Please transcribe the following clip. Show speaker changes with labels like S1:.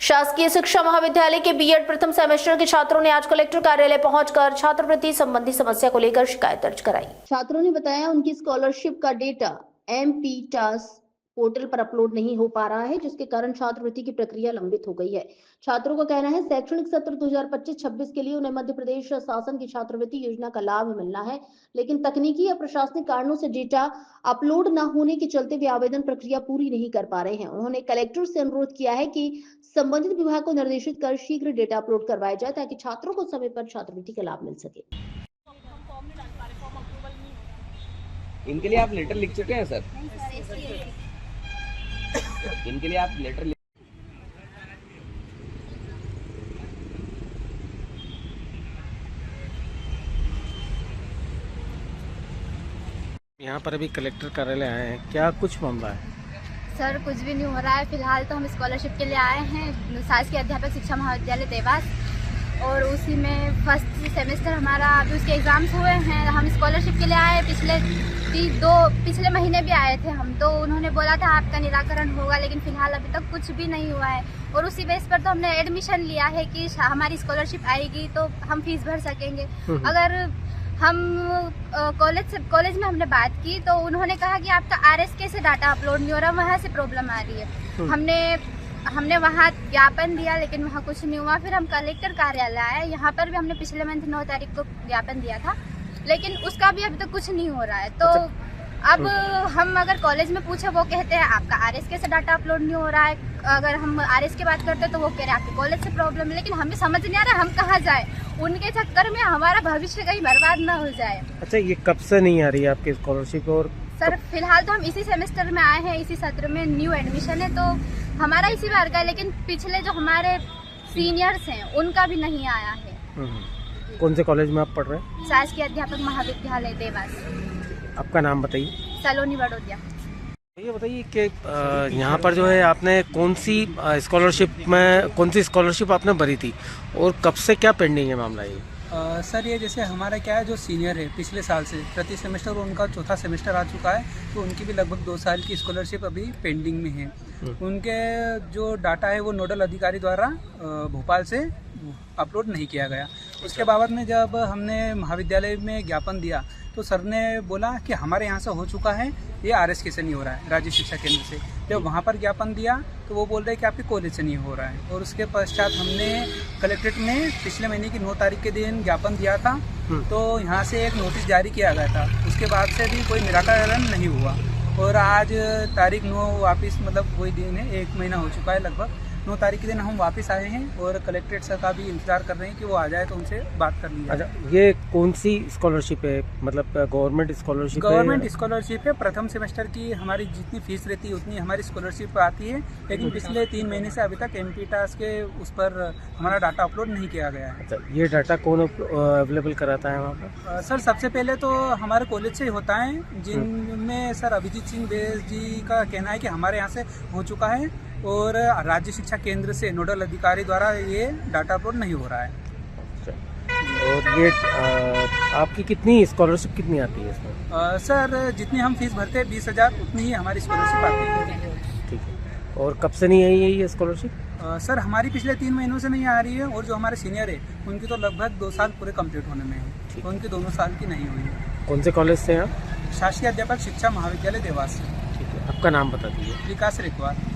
S1: शासकीय शिक्षा महाविद्यालय के बीएड प्रथम सेमेस्टर के छात्रों ने आज कलेक्टर कार्यालय पहुंचकर छात्रवृत्ति संबंधी समस्या को लेकर शिकायत दर्ज कराई। छात्रों ने बताया उनकी स्कॉलरशिप का डेटा एमपीटास पोर्टल पर अपलोड नहीं हो पा रहा है, जिसके कारण छात्रवृत्ति की प्रक्रिया लंबित हो गई है। छात्रों का कहना है शैक्षणिक सत्र 2025-26 के लिए उन्हें मध्य प्रदेश शासन की छात्रवृत्ति योजना का लाभ मिलना है, लेकिन तकनीकी या प्रशासनिक कारणों से डेटा अपलोड न होने के चलते वे आवेदन प्रक्रिया पूरी नहीं कर पा रहे हैं। उन्होंने कलेक्टर से अनुरोध किया है कि संबंधित विभाग को निर्देशित कर शीघ्र डेटा अपलोड करवाया जाए ताकि छात्रों को समय पर छात्रवृत्ति का लाभ मिल सके।
S2: इनके लिए आप लेटर लिख चुके हैं सर? इनके लिए आप लेटर
S3: यहाँ पर अभी कलेक्टर कार्यालय आए हैं, क्या कुछ मामला है?
S4: सर कुछ भी नहीं हो रहा है। फिलहाल तो हम स्कॉलरशिप के लिए आए हैं शासकीय अध्यापक शिक्षा महाविद्यालय देवास, और उसी में फर्स्ट सेमेस्टर हमारा अभी उसके एग्जाम्स हुए हैं। हम स्कॉलरशिप के लिए आए, पिछले महीने भी आए थे हम, तो उन्होंने बोला था आपका निराकरण होगा, लेकिन फिलहाल अभी तक कुछ भी नहीं हुआ है। और उसी बेस पर तो हमने एडमिशन लिया है कि हमारी स्कॉलरशिप आएगी तो हम फीस भर सकेंगे। अगर हम कॉलेज में हमने बात की तो उन्होंने कहा कि आपका RSK से डाटा अपलोड नहीं हो रहा, वहाँ से प्रॉब्लम आ रही है। हमने वहाँ ज्ञापन दिया, लेकिन वहाँ कुछ नहीं हुआ। फिर हम कलेक्टर कार्यालय आए, यहाँ पर भी हमने पिछले मंथ 9 तारीख को ज्ञापन दिया था, लेकिन उसका भी अभी तक कुछ नहीं हो रहा है। तो अब हम अगर कॉलेज में पूछे, वो कहते हैं आपका RSK से डाटा अपलोड नहीं हो रहा है। अगर हम RSK की बात करते हैं तो वो कह रहे हैं आपके कॉलेज से प्रॉब्लम है, लेकिन हमें समझ नहीं आ रहा हम कहाँ जाए। उनके चक्कर में हमारा भविष्य कहीं बर्बाद ना हो जाए।
S3: अच्छा, ये कब से नहीं आ रही है आपकी स्कॉलरशिप? और
S4: सर फिलहाल तो हम इसी सेमेस्टर में आए हैं, इसी सत्र में न्यू एडमिशन है, तो हमारा इसी बार का है, लेकिन पिछले जो हमारे सीनियर्स हैं उनका भी नहीं आया है।
S3: कौन से कॉलेज में आप पढ़ रहे हैं?
S4: शासकीय अध्यापक महाविद्यालय देवास।
S3: आपका नाम बताइए।
S4: सलोनी बड़ोदिया।
S3: ये बताइए कि यहाँ पर जो है आपने कौन सी स्कॉलरशिप आपने भरी थी और कब से क्या पेंडिंग है मामला ये?
S5: सर ये जैसे हमारा क्या है, जो सीनियर है पिछले साल से प्रति सेमेस्टर उनका चौथा सेमेस्टर आ चुका है, तो उनकी भी लगभग 2 साल की स्कॉलरशिप अभी पेंडिंग में है। उनके जो डाटा है वो नोडल अधिकारी द्वारा भोपाल से अपलोड नहीं किया गया। उसके बाबत में जब हमने महाविद्यालय में ज्ञापन दिया तो सर ने बोला कि हमारे यहाँ से हो चुका है, ये RSK से नहीं हो रहा है, राज्य शिक्षा केंद्र से। जब वहाँ पर ज्ञापन दिया तो वो बोल रहे कि आपके कॉलेज से नहीं हो रहा है। और उसके पश्चात हमने कलेक्ट्रेट में पिछले महीने की 9 तारीख के दिन ज्ञापन दिया था, तो यहाँ से एक नोटिस जारी किया गया था। उसके बाद से भी कोई निराकरण नहीं हुआ, और आज तारीख 9 वापस, मतलब वही दिन है, 1 महीना हो चुका है लगभग। 9 तारीख के दिन हम वापस आए हैं और कलेक्ट्रेट सर का भी इंतजार कर रहे हैं कि वो आ जाए तो उनसे बात कर ली जाए।
S3: अच्छा, ये कौन सी स्कॉलरशिप है? मतलब गवर्नमेंट स्कॉलरशिप है?
S5: गवर्नमेंट स्कॉलरशिप है। प्रथम सेमेस्टर की हमारी जितनी फीस रहती है उतनी हमारी स्कॉलरशिप आती है, लेकिन पिछले 3 महीने से अभी तक एमपीटास के उस पर हमारा डाटा अपलोड नहीं किया गया है।
S3: अच्छा, ये डाटा कौन अवेलेबल कराता है वहाँ पर?
S5: सर सबसे पहले तो हमारे कॉलेज से ही होता है, जिनमें सर अभिजीत सिंह बेस जी का कहना है कि हमारे यहाँ से हो चुका है, और राज्य शिक्षा केंद्र से नोडल अधिकारी द्वारा ये डाटा अपलोड नहीं हो रहा है।
S3: और ये आपकी कितनी स्कॉलरशिप कितनी आती है इसमें?
S5: सर जितनी हम फीस भरते हैं 20,000, उतनी ही हमारी स्कॉलरशिप आती है।
S3: ठीक है। और कब से नहीं आई है ये स्कॉलरशिप?
S5: सर हमारी पिछले 3 महीनों से नहीं आ रही है, और जो हमारे सीनियर है उनकी तो लगभग 2 साल पूरे कंप्लीट होने में है, तो उनकी दोनों साल की नहीं हुई है।
S3: कौन से कॉलेज से हैं आप?
S5: शासकीय अध्यापक शिक्षा महाविद्यालय देवास।
S3: ठीक है, आपका नाम बता दीजिए।
S5: विकास रेखवार।